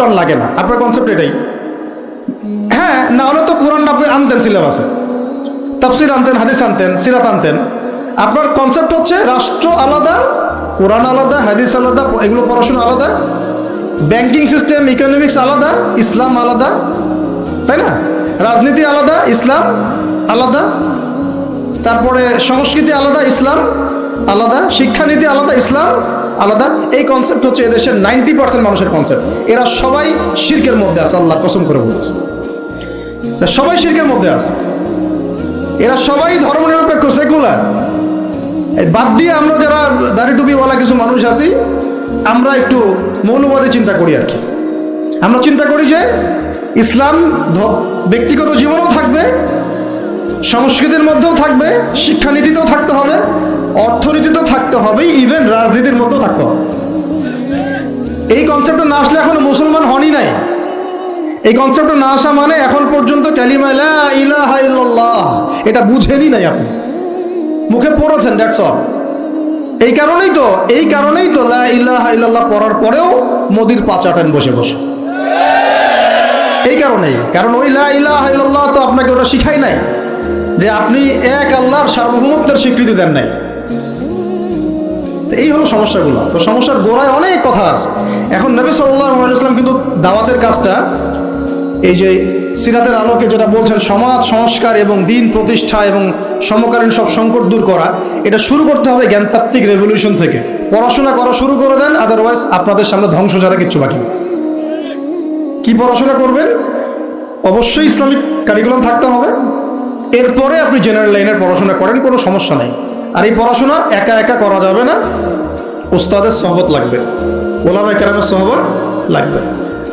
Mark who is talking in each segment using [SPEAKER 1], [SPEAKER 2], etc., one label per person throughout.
[SPEAKER 1] কোরআন লাগে না, আপনার কনসেপ্ট এটাই। হ্যাঁ, না হলে তো কোরআন আপনি আনতেন সিলেবাসে, তাফসির আনতেন, হাদিস আনতেন, সিরাত আনতেন। আপনার কনসেপ্ট হচ্ছে রাষ্ট্র আলাদা, কোরআন আলাদা, হাদিস আলাদা, এগুলো পড়াশোনা আলাদা, ব্যাংকিং সিস্টেম, ইকোনমিক্স আলাদা, ইসলাম আলাদা, তাই না? রাজনীতি আলাদা, ইসলাম আলাদা, তারপরে সংস্কৃতি আলাদা, ইসলাম আলাদা, শিক্ষানীতি আলাদা, ইসলাম আলাদা। এই কনসেপ্ট হচ্ছে এদেশের 90% মানুষের কনসেপ্ট। এরা সবাই শিরকের মধ্যে আছে, আল্লাহ কসম করে বলতেছে, সবাই শিরকের মধ্যে আছে। এরা সবাই ধর্মনিরপেক্ষ, সেকুলার। বাদ দিয়ে আমরা যারা দাড়ি টুপিওয়ালা কিছু মানুষ আছি, আমরা একটু মৌলবাদী চিন্তা করি আর কি। আমরা চিন্তা করি যে ইসলাম ব্যক্তিগত জীবনেও থাকবে, সংস্কৃতির মধ্যেও থাকবে, শিক্ষানীতিতেও থাকতে হবে, অর্থনীতিতেও থাকতে হবে, ইভেন রাজনীতির মধ্যেও থাকতে হবে। এই কনসেপ্টটা না আসলে এখনো মুসলমান হনই নাই। এই কনসেপ্টটা না আসা মানে এখন পর্যন্ত কালিমা লা ইলাহা ইল্লাল্লাহ এটা বুঝেনই নাই, আপনি মুখে পড়েছেন, দ্যাটস অল। এই কারণেই তো লা ইলাহা ইল্লাল্লাহ পড়ার পরেও মোদির পা চাটেন বসে বসে। এই কারণেই, কারণ ওই লা ইলাহা ইল্লাল্লাহ তো আপনাকে ওটা শিখাই নাই, যে আপনি এক আল্লাহর সার্বভৌমত্বের স্বীকৃতি দেন নাই। এই হলো সমস্যাগুলো। তো সমস্যার গোড়ায় অনেক কথা আছে। এখন নবী সাল্লাল্লাহু আলাইহি ওয়াসাল্লাম কিন্তু দাওয়াতের কাজটা, এই যে সিরাতের আলোকে যেটা বলছেন, সমাজ সংস্কার এবং দিন প্রতিষ্ঠা এবং সমকালীন সব সংকট দূর করা, এটা শুরু করতে হবে জ্ঞানতাত্ত্বিক রেভলিউশন থেকে। পড়াশোনা করা শুরু করে দেন, আদারওয়াইজ আপনাদের সামনে ধ্বংস ছাড়া কিচ্ছু বাকি নেই। কি পড়াশোনা করবেন? অবশ্যই ইসলামিক কারিকুলাম থাকতে হবে। এরপরে আপনি জেনারেল লাইনের পড়াশোনা করেন, কোনো সমস্যা নেই। আর এই পড়াশোনা একা একা করা যাবে না, উস্তাদের সহবত লাগবে, ওলামায়ে কেরামের সহবত লাগবে।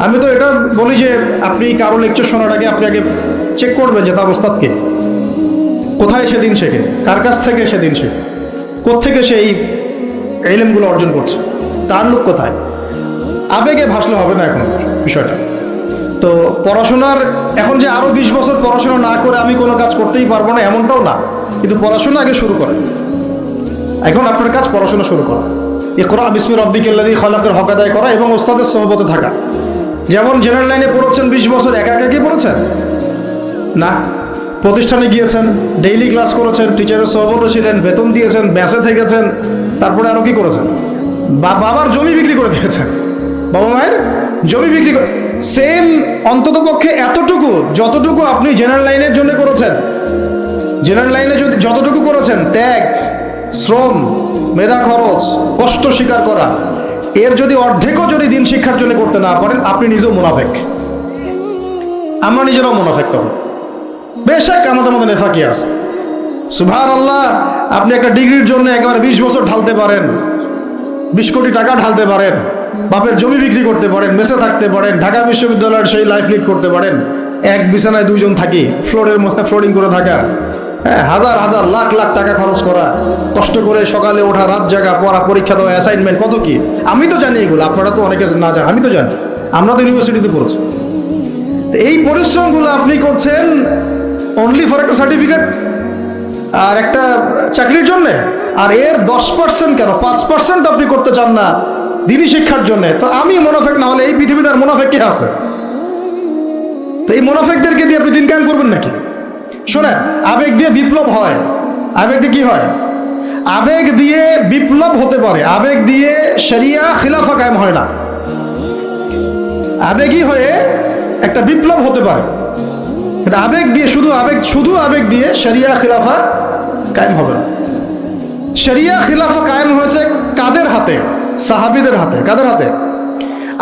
[SPEAKER 1] আমি তো এটা বলি যে আপনি কারো লেকচার শোনার আগে আপনি আগে চেক করবেন যে তার ওস্তাদ কে, কোথায় সেদিন শেখে, কার কাছ থেকে সেদিন শেখে, কোত্থেকে সে এই ইলমগুলো অর্জন করছে, তার লোক কোথায়। আবেগে ভাসলে হবে না এখন বিষয়টা। তো পড়াশোনার এখন যে আরো 20 বছর পড়াশোনা না করে আমি কোনো কাজ করতেই পারবো না এমনটাও না, কিন্তু পড়াশোনা আগে শুরু করেন। এখন আপনার কাজ পড়াশোনা শুরু করা, ইকরা বিসমি রাব্বিকাল্লাযী খালাকের হক আদায় করা এবং ওস্তাদের সহবতে থাকা। যেমন জেনারেল লাইনে পড়েছেন 20 বছর, একা একা কি পড়েছেন না, প্রতিষ্ঠানে গিয়েছেন, ডেইলি ক্লাস করেছেন, টিচারের সহবতে ছিলেন, বেতন দিয়েছেন, ব্যাসে থেকেছেন, তারপরে আরো কি করেছেন, বাবার জমি বিক্রি করে দিয়েছেন, বাবা মায়ের জমি বিক্রি করে। সেম অন্তত পক্ষে এতটুকু যতটুকু আপনি জেনারেল লাইনের জন্য করেছেন, জেনারেল লাইনে যদি যতটুকু করেছেন, ত্যাগ, শ্রম, মেধা খরচ, কষ্ট স্বীকার করা, এর যদি অর্ধেকও যদি দিন শিক্ষার জন্য করতে না পারেন, আপনি নিজেও মুনাফেক। আমরা নিজেরাও মুনাফেক তখন। বেশক আমাদের মধ্যে নেফাকি আছে, সুবহানাল্লাহ। আপনি একটা ডিগ্রির জন্য একেবারে 20 বছর ঢালতে পারেন, 20 কোটি টাকা ঢালতে পারেন, বাপের জমি বিক্রি করতে পারেন, মেসে থাকতে পারেন, ঢাকা বিশ্ববিদ্যালয়ের সেই লাইফ লিড করতে পারেন, এক বিছানায় 2 জন থাকি, ফ্লোরের মধ্যে ফ্লোরিং করে থাকা, হ্যাঁ, হাজার হাজার লাখ লাখ টাকা খরচ করা, কষ্ট করে সকালে ওঠা, রাত জাগা, পড়া, পরীক্ষা দেওয়া, অ্যাসাইনমেন্ট, কত কি। আমি তো জানি এগুলো, আপনারা তো অনেকে না জানেন, আমি তো জানি, আমরা তো ইউনিভার্সিটিতে পড়ছি। এই পরিশ্রমগুলো আপনি করছেন অনলি ফর একটা সার্টিফিকেট আর একটা চাকরির জন্যে, আর এর 10% কেন 5% আপনি করতে চান না দিনী শিক্ষার জন্যে। তো আমি মুনাফেক না হলে এই পৃথিবীতে আর মুনাফেক কে আছে? তো এই মুনাফেকদেরকে দিয়ে আপনি দিন কায়েম করবেন নাকি? শোনেন, আবেগ দিয়ে বিপ্লব হয়। আবেগ দিয়ে কি হয়? আবেগ দিয়ে বিপ্লব হতে পারে, আবেগ দিয়ে শরিয়া খিলাফা কায়েম হয় না। আবেগই হয়ে একটা বিপ্লব হতে পারে, এটা আবেগ দিয়ে, শুধু আবেগ দিয়ে শরিয়া খিলাফা কায়েম হবে না। শরিয়া খিলাফা কায়েম হয়েছে কাদের হাতে? সাহাবীদের হাতে। কাদের হাতে?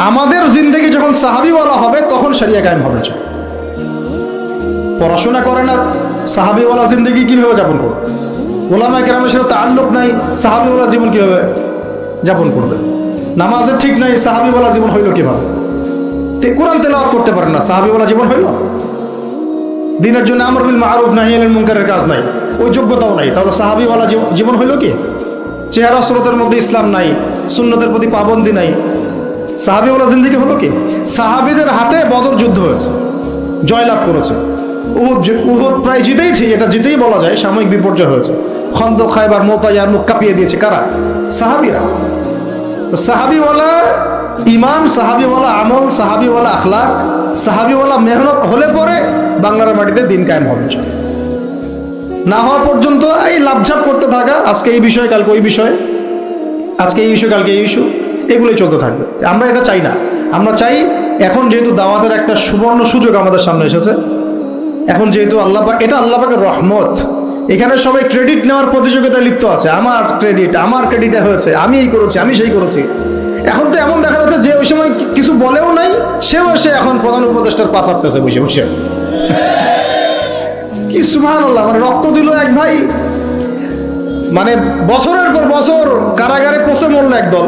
[SPEAKER 1] আমাদের জিন্দেগি যখন সাহাবীওয়ালা হবে তখন শরিয়া কায়েম হবে। পড়াশোনা করে না, সাহাবীওয়ালা জিন্দেগি কিভাবে যাপন করবে? ওলামায়ে কেরামের সাথে তাআল্লুক নাই, সাহাবীওয়ালা জীবন কিভাবে যাপন করবে? নামাজের ঠিক নাই, সাহাবীওয়ালা জীবন হইল কিভাবে? কোরআন তেলাওয়াত করতে পারেন না, সাহাবীওয়ালা জীবন হইল? দিনের জন্য আমর বিল মারুফ নাহি আনিল মুনকারের কাজ নাই, ওই যোগ্যতাও নাই, তাহলে সাহাবীওয়ালা জীবন হইল কি? চেহারা সুরতের মধ্যে ইসলাম নাই, সুন্নতের প্রতি পাবন্দি নাই, সাহাবীওয়ালা জিন্দেগি হলো কি? সাহাবীদের হাতে বদর যুদ্ধ হয়েছে, জয়লাভ করেছে। উহুদ প্রায় জিতেইছি, এটা জিতেই বলা যায়, সাময়িক বিপর্যয় হয়েছে। খন্দক, খায়বার, মুতা, ইয়ারমুক কাঁপিয়ে দিয়েছে কারা? সাহাবীরা। তো সাহাবীওয়ালা ইমান, সাহাবিওয়ালা আমল, সাহাবিওয়ালা আখলাক, সাহাবিওয়ালা মেহনত হলে পরে বাংলার মাটিতে দিন কায়েম হবে। না হওয়া পর্যন্ত এই লাভঝাপ করতে থাকা, আজকে এই বিষয় কালকে ওই বিষয়, আজকে এই ইস্যু কালকে এই ইস্যু, এগুলোই চলতে থাকবে। আমরা এটা চাই না। আমরা চাই এখন যেহেতু দাওয়াতের একটা সুবর্ণ সুযোগ আমাদের সামনে এসেছে, এখন যেহেতু আল্লাহ পাক, এটা আল্লাহ পাকের রহমত, এখানে সবাই ক্রেডিট নেওয়ার প্রতিযোগিতায় লিপ্ত আছে। আমার ক্রেডিটে হয়েছে, আমি এই করেছি, আমি সেই করেছি। এখন তো এমন দেখা যাচ্ছে যে ওই সময় কিছু বলেও নাই, সেও এসে এখন প্রধান উপদেষ্টার পা চাটতেছে বসে বসে। কি সুবহানাল্লাহ! মানে রক্ত দিল এক ভাই, মানে বছরের পর বছর কারাগারে পচে মরল একদল,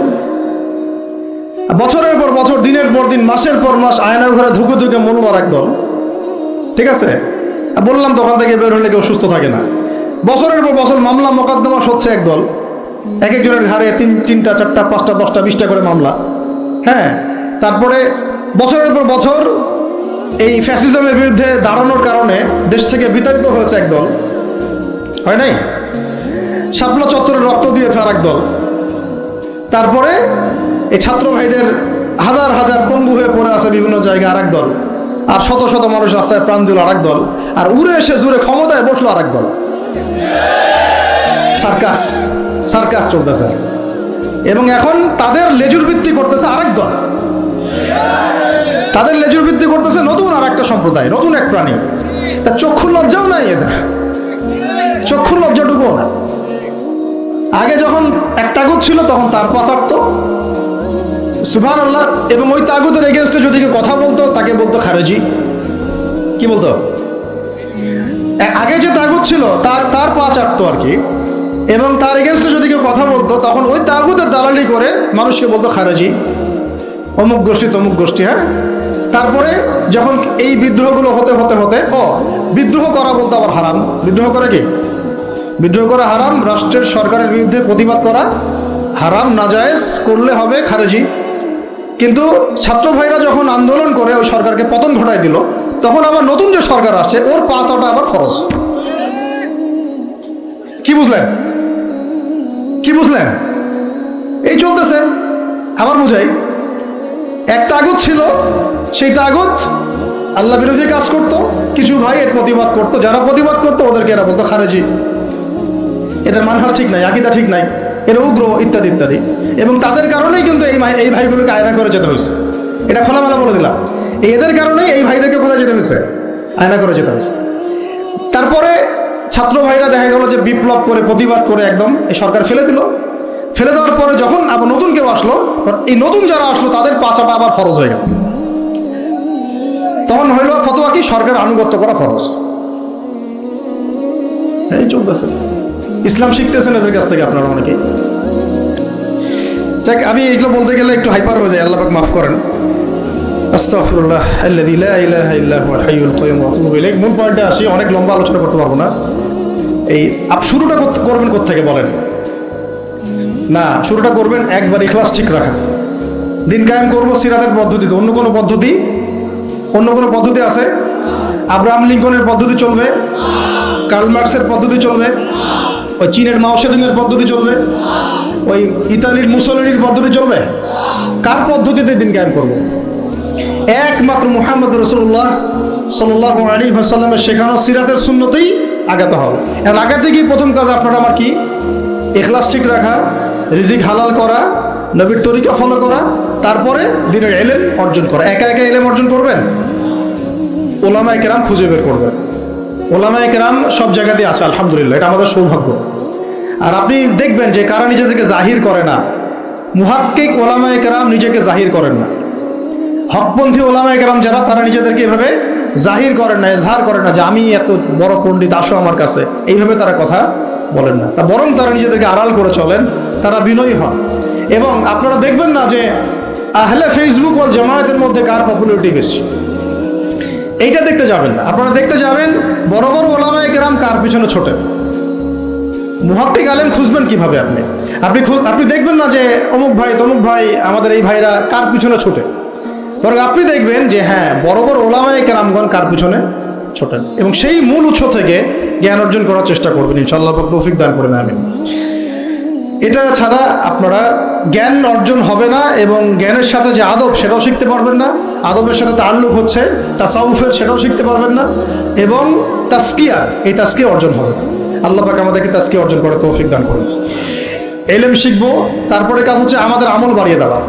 [SPEAKER 1] বছরের পর বছর, দিনের পর দিন, মাসের পর মাস আয়না ঘরে ধুকে ধুকে মরল আর একদল। ঠিক আছে, বললাম দোকান থেকে বের হলে কেউ সুস্থ থাকে না। বছরের পর বছর মামলা মোকদ্দমা হচ্ছে একদল, এক একজনের ঘাড়ে তিনটা, চারটা, পাঁচটা, 10টা, 20টা করে মামলা। হ্যাঁ, তারপরে বছরের পর বছর এই ফ্যাসিজমের বিরুদ্ধে দাঁড়ানোর কারণে দেশ থেকে বিতাড়িত হয়েছে একদল, হয় নাই? শাপলা চত্বরে রক্ত দিয়েছে আর একদল। তারপরে এই ছাত্র ভাইদের হাজার হাজার পঙ্গু হয়ে পড়ে আছে বিভিন্ন জায়গায় আর একদল, আর শত শত মানুষ রাস্তায় প্রাণ দিল আর একদল, আর উড়ে এসে জুড়ে ক্ষমতায় বসলো আর একদল। সার্কাস চলতেছে, এবং এখন তাদের লেজুর ভিত্তি করতেছে আরেক দল, তাদের লেজুর ভিত্তি করতেছে নতুন আর একটা সম্প্রদায়, নতুন এক প্রাণী। তা চক্ষুর লজ্জাও নাই এদের, চক্ষুর লজ্জাটুকুও না। আগে যখন এক তাগুত ছিল তখন তার পাচারত, সুবহানাল্লাহ, এবং ওই তাগুতের এগেনস্টে যদি কেউ কথা বলতো তাকে বলতো খারেজি। কি বলতো? আগে যে তাগুত ছিল তার পাচারত আর কি, এবং তার এগেনস্টে যদি কেউ কথা বলতো তখন ওই তাগুতের দালালি করে মানুষকে বলতো খারেজি, অমুক গোষ্ঠী তমুক গোষ্ঠী। হ্যাঁ, তারপরে যখন এই বিদ্রোহগুলো হতে হতে হতে বিদ্রোহ করা বলতে আবার হারাম। বিদ্রোহ করে কি? বিদ্রোহ করা হারাম, রাষ্ট্রের সরকারের বিরুদ্ধে প্রতিবাদ করা হারাম, নাজায়েজ, করলে হবে খারেজি। কিন্তু ছাত্র ভাইরা যখন আন্দোলন করে ওই সরকারকে পতন ঘটায় দিল, তখন আবার নতুন যে সরকার আসছে ওর পা চাটা আবার ফরজ। কি বুঝলেন? কি বুঝলেন? এই চলতেছে। আবার বুঝাই, এক তাগুত ছিল, সেই তাগুত আল্লাহ বিরোধী কাজ করত, কিছু ভাই এর প্রতিবাদ করত, যারা প্রতিবাদ করতো ওদেরকে এরা বলতো খারেজি, এদের মানহাজ ঠিক নাই, আকীদা ঠিক নাই, এর উগ্র, ইত্যাদি ইত্যাদি। এবং তাদের কারণেই কিন্তু এই ভাইগুলোকে আয়না করে যেতে হয়েছে। এটা খোলামেলা বলে দিলাম, এদের কারণেই এই ভাইদেরকে কোথায় যেতে হয়েছে? আয়না করে যেতে হয়েছে। তারপরে ছাত্র ভাইরা দেখা গেল যে বিপ্লব করে, প্রতিবাদ করে একদম এই সরকার ফেলে দিল। ফেলে দেওয়ার পরে যখন আবার নতুন কেউ আসলো, এই নতুন যারা আসলো তাদের পাচাটা আবার ফরজ হয়ে গেল। তখন হইল ফতোয়া কি? সরকার আনুগত্য করা ফরজ। এই চলতেছে। ইসলাম শিখতেছেন এদের কাছ থেকে আপনারা অনেকে। যাক, আমি এগুলো বলতে গেলে একটু হাইপার হয়ে যায়, আল্লাহ পাক মাফ করেন। আস্তাগফিরুল্লাহ আল্লাযী লা ইলাহা ইল্লা হুয়াল হাইয়ুল কাইয়্যুম ওয়া আতুবু ইলাইহি। মূল পয়েন্টে আসি, অনেক লম্বা আলোচনা করতে পারবো না। এই শুরুটা করবেন কোত্থেকে বলেন? না, শুরুটা করবেন একবার ইখলাস ঠিক রাখা। দিন কায়েম করবো সিরাতের পদ্ধতিতে, অন্য কোনো পদ্ধতি আছে? আব্রাহাম লিঙ্কনের পদ্ধতি চলবে? কার্ল মার্কসের পদ্ধতি চলবে? ওই চীনের মাও সেতুংয়ের পদ্ধতি চলবে? ওই ইতালির মুসোলিনির পদ্ধতি চলবে? কার পদ্ধতিতে দিন কায়েম করবো? একমাত্র মুহাম্মদ রাসূলুল্লাহ সাল্লাল্লাহু আলাইহি ওয়াসাল্লামের শেখানো সিরাতের সুন্নতেই আগাতে হবে। আর আগাতে গিয়ে প্রথম কাজ আপনারা আমার কি? ইখলাস ঠিক রাখা, রিজিক হালাল করা, নবীর তরিকা ফলো করা, তারপরে দ্বীনের ইলম অর্জন করা। একা একা ইলম অর্জন করবেন? ওলামায়ে কেরাম খুঁজে বের করবেন। ওলামায়ে কেরাম সব জায়গাতেই আছে, আলহামদুলিল্লাহ, এটা আমাদের সৌভাগ্য। আর আপনি দেখবেন যে কারা নিজেদেরকে জাহির করে না, মুহাক্কিক ওলামায়ে কেরাম নিজেকে জাহির করেন না। হকপন্থী ওলামায়ে কেরাম যারা, তারা নিজেদেরকে এভাবে জাহির করেন না, এজহার করেন না যে আমি এত বড় পণ্ডিত, আসো আমার কাছে, এইভাবে তারা কথা বলেন না। তা বরং তারা নিজেদেরকে আড়াল করে চলেন, তারা বিনয়ী হন। এবং আপনারা দেখবেন না যে আহলে ফেসবুক ওয়াল জামায়াতের মধ্যে কার পপুলারিটি বেশি, এইটা দেখতে যাবেন না। আপনারা দেখতে যাবেন বড় বড় ওলামায়ে কেরাম কার পিছনে ছোটে। মুহাক্কিক আলেম খুঁজবেন কিভাবে? আপনি দেখবেন না যে অমুক ভাই তমুক ভাই, আমাদের এই ভাইরা কার পিছনে ছোটে, বরং আপনি দেখবেন যে হ্যাঁ, বড় বড় ওলামায়ে কেরামগণ কার পিছনে ছোটেন, এবং সেই মূল উৎস থেকে জ্ঞান অর্জন করার চেষ্টা করবেন ইনশাআল্লাহ, তৌফিক দান করবেন, আমিন। এটা ছাড়া আপনারা জ্ঞান অর্জন হবে না, এবং জ্ঞানের সাথে যে আদব সেটাও শিখতে পারবেন না। আদবের সাথে তাল্লুক হচ্ছে তাসাউফের, সেটাও শিখতে পারবেন না, এবং তাসকিয়া, এই তাসকিয়া অর্জন হবে না। আল্লাহ পাক আমাদেরকে তাসকিয়া অর্জন করে তৌফিক দান করুন। ইলম শিখবো, তারপরে কাজ হচ্ছে আমাদের আমল বাড়িয়ে দেওয়া।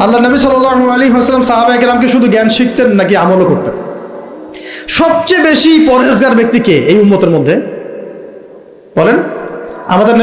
[SPEAKER 1] আল্লাহ নবী সাল্লাল্লাহু আলাইহি ওয়াসাল্লাম সাহাবায়ে কেরামকে শুধু জ্ঞান শিখতেন নাকি আমলও করতেন? সবচেয়ে বেশি পরহেজগার ব্যক্তি কে এই উম্মতের মধ্যে? বলেন। আমাদের